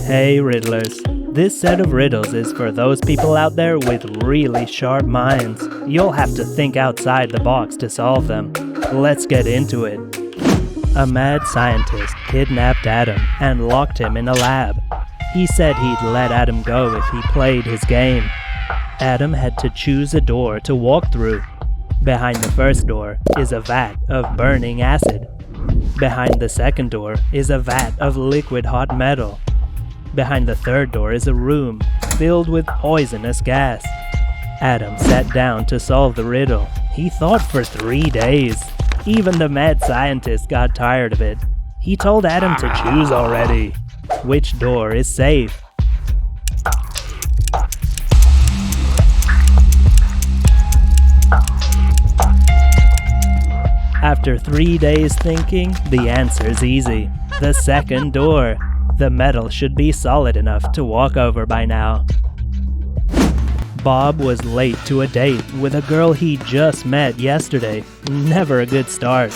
Hey riddlers, this set of riddles is for those people out there with really sharp minds. You'll have to think outside the box to solve them. Let's get into it. A mad scientist kidnapped Adam and locked him in a lab. He said he'd let Adam go if he played his game. Adam had to choose a door to walk through. Behind the first door is a vat of burning acid. Behind the second door is a vat of liquid hot metal. Behind the third door is a room filled with poisonous gas. Adam sat down to solve the riddle. He thought for 3 days. Even the mad scientist got tired of it. He told Adam to choose already. Which door is safe? After 3 days thinking, the answer's easy. The second door. The metal should be solid enough to walk over by now. Bob was late to a date with a girl he just met yesterday. Never a good start.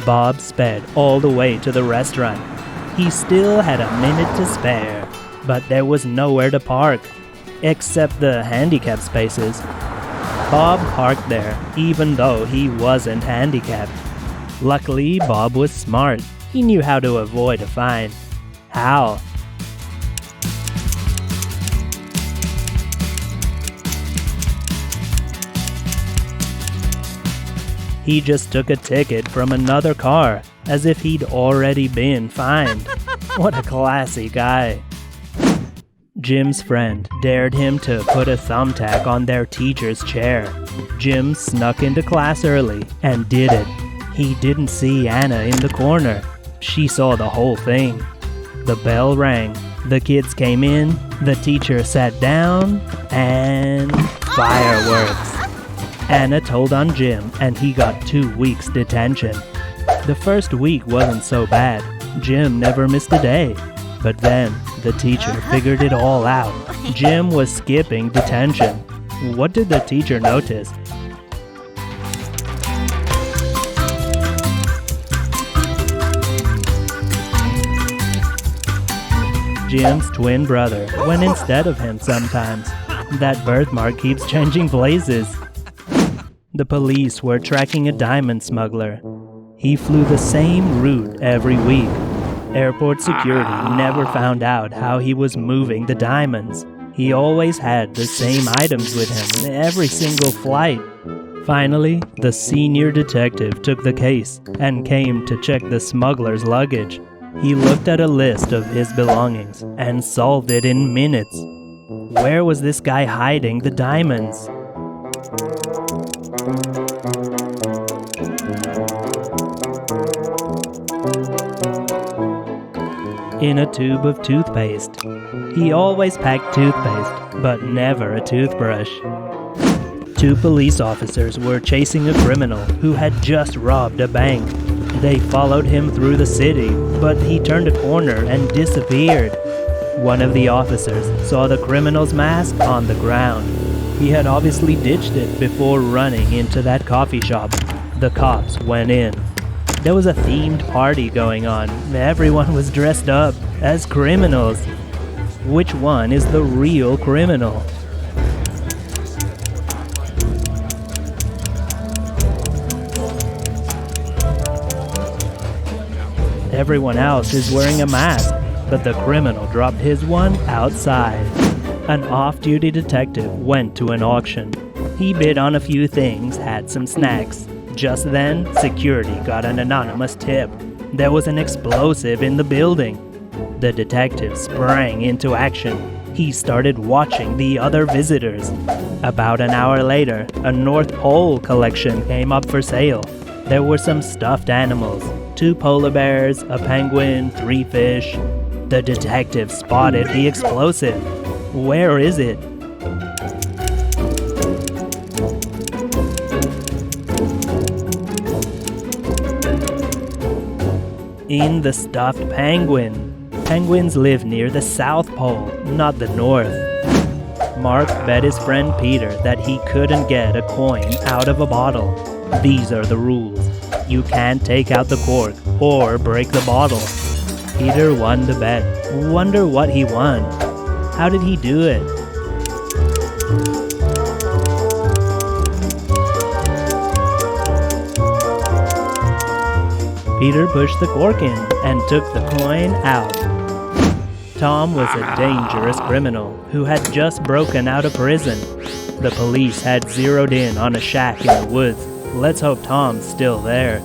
Bob sped all the way to the restaurant. He still had a minute to spare, but there was nowhere to park, except the handicapped spaces. Bob parked there, even though he wasn't handicapped. Luckily, Bob was smart. He knew how to avoid a fine. How? He just took a ticket from another car, as if he'd already been fined. What a classy guy. Jim's friend dared him to put a thumbtack on their teacher's chair. Jim snuck into class early and did it. He didn't see Anna in the corner. She saw the whole thing. The bell rang. The kids came in. The teacher sat down, and fireworks. Anna told on Jim, and he got 2 weeks detention. The first week wasn't so bad. Jim never missed a day. But then, the teacher figured it all out. Jim was skipping detention. What did the teacher notice? Jim's twin brother went instead of him sometimes. That birthmark keeps changing places. The police were tracking a diamond smuggler. He flew the same route every week. Airport security never found out how he was moving the diamonds. He always had the same items with him every single flight. Finally, the senior detective took the case and came to check the smuggler's luggage. He looked at a list of his belongings and solved it in minutes. Where was this guy hiding the diamonds? In a tube of toothpaste. He always packed toothpaste, but never a toothbrush. 2 police officers were chasing a criminal who had just robbed a bank. They followed him through the city, but he turned a corner and disappeared. One of the officers saw the criminal's mask on the ground. He had obviously ditched it before running into that coffee shop. The cops went in. There was a themed party going on. Everyone was dressed up as criminals. Which one is the real criminal? Everyone else is wearing a mask, but the criminal dropped his one outside. An off-duty detective went to an auction. He bid on a few things, had some snacks. Just then, security got an anonymous tip. There was an explosive in the building. The detective sprang into action. He started watching the other visitors. About an hour later, a North Pole collection came up for sale. There were some stuffed animals, 2 polar bears, a penguin, 3 fish. The detective spotted the explosive. Where is it? In the stuffed penguin. Penguins live near the South Pole, not the North. Mark bet his friend Peter that he couldn't get a coin out of a bottle. These are the rules. You can't take out the cork or break the bottle. Peter won the bet. Wonder what he won. How did he do it? Peter pushed the cork in and took the coin out. Tom was a dangerous criminal who had just broken out of prison. The police had zeroed in on a shack in the woods. Let's hope Tom's still there.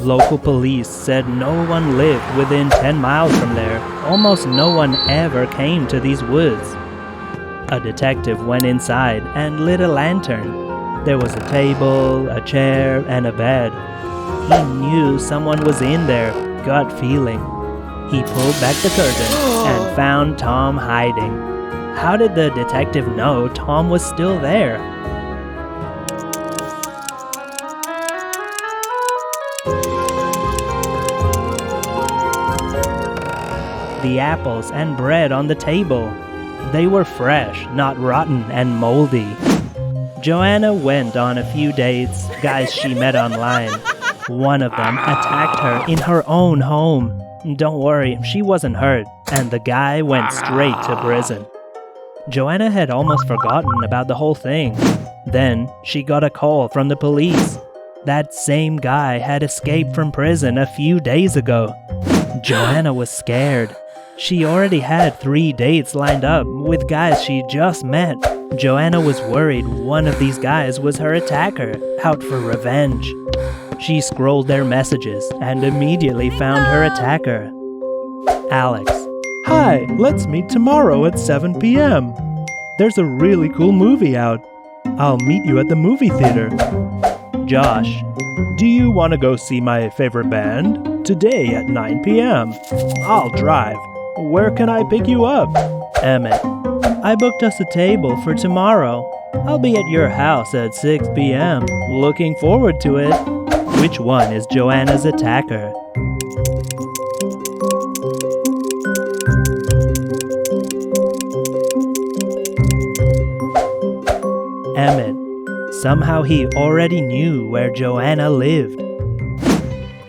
Local police said no one lived within 10 miles from there. Almost no one ever came to these woods. A detective went inside and lit a lantern. There was a table, a chair, and a bed. He knew someone was in there, gut feeling. He pulled back the curtain and found Tom hiding. How did the detective know Tom was still there? The apples and bread on the table. They were fresh, not rotten and moldy. Joanna went on a few dates, guys she met online. One of them attacked her in her own home. Don't worry, she wasn't hurt, and the guy went straight to prison. Joanna had almost forgotten about the whole thing. Then she got a call from the police. That same guy had escaped from prison a few days ago. Joanna was scared. She already had 3 dates lined up with guys she just met. Joanna was worried one of these guys was her attacker, out for revenge. She scrolled their messages and immediately found her attacker. Alex. Hi, let's meet tomorrow at 7 p.m. There's a really cool movie out. I'll meet you at the movie theater. Josh. Do you want to go see my favorite band? Today at 9 p.m. I'll drive. Where can I pick you up? Emmett. I booked us a table for tomorrow. I'll be at your house at 6 p.m. Looking forward to it. Which one is Joanna's attacker? Emmett. Somehow he already knew where Joanna lived.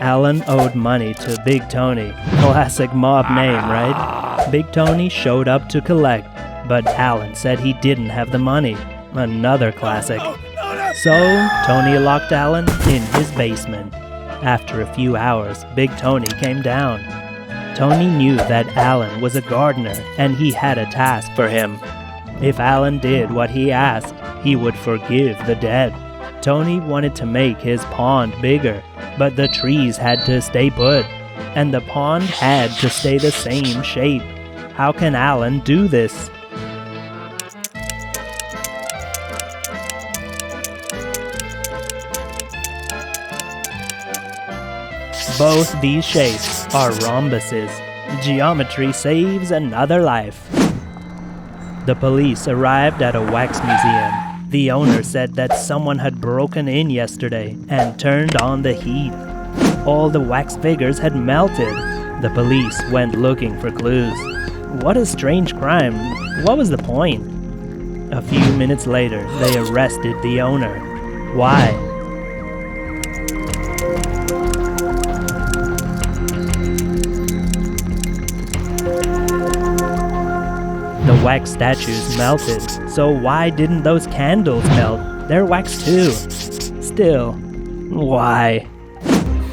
Alan owed money to Big Tony. Classic mob name, right? Big Tony showed up to collect, but Alan said he didn't have the money. Another classic. So, Tony locked Alan in his basement. After a few hours, Big Tony came down. Tony knew that Alan was a gardener and he had a task for him. If Alan did what he asked, he would forgive the dead. Tony wanted to make his pond bigger, but the trees had to stay put, and the pond had to stay the same shape. How can Alan do this? Both these shapes are rhombuses. Geometry saves another life. The police arrived at a wax museum. The owner said that someone had broken in yesterday and turned on the heat. All the wax figures had melted. The police went looking for clues. What a strange crime. What was the point? A few minutes later, they arrested the owner. Why? The wax statues melted, so why didn't those candles melt? They're wax too. Still, why?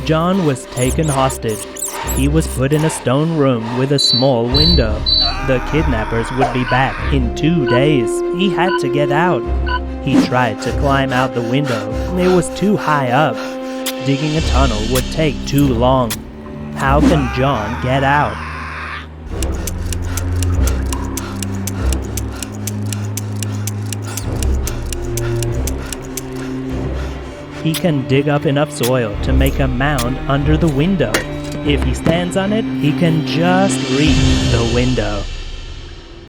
John was taken hostage. He was put in a stone room with a small window. The kidnappers would be back in 2 days. He had to get out. He tried to climb out the window. It was too high up. Digging a tunnel would take too long. How can John get out? He can dig up enough soil to make a mound under the window. If he stands on it, he can just reach the window.